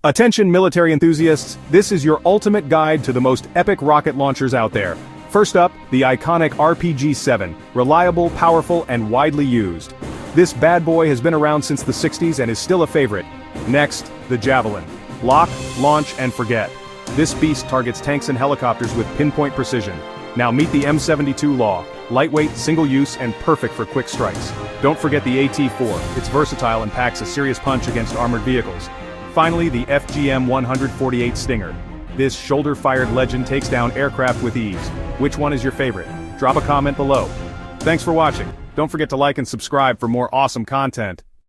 Attention military enthusiasts, this is your ultimate guide to the most epic rocket launchers out there. First up, the iconic RPG-7, reliable, powerful, and widely used. This bad boy has been around since the 60s and is still a favorite. Next, the Javelin. Lock, launch, and forget. This beast targets tanks and helicopters with pinpoint precision. Now meet the M72 Law. Lightweight, single-use, and perfect for quick strikes. Don't forget the AT-4, it's versatile and packs a serious punch against armored vehicles. Finally, the FGM-148 Stinger. This shoulder-fired legend takes down aircraft with ease. Which one is your favorite? Drop a comment below. Thanks for watching. Don't forget to like and subscribe for more awesome content.